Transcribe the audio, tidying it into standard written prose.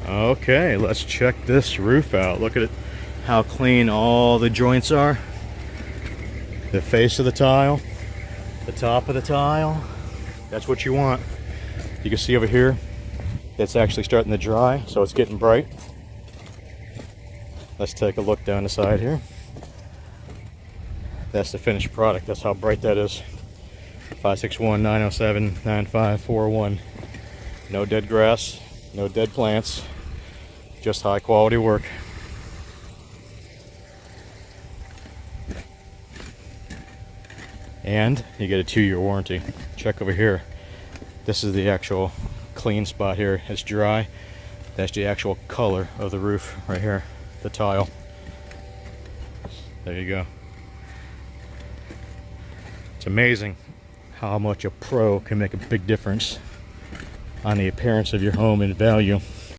Okay, let's check this roof out. Look at it, how clean all the joints are. The face of the tile, the top of the tile. That's what you want. You can see over here, it's actually starting to dry, so it's getting bright. Let's take a look down the side here. That's the finished product. That's how bright that is. 561-907-9541. No dead grass, no dead plants, just high quality work. And you get a 2-year warranty. Check over here. This is the actual clean spot here. It's dry. That's the actual color of the roof right here, the tile. There you go. It's amazing how much a pro can make a big difference on the appearance of your home and value.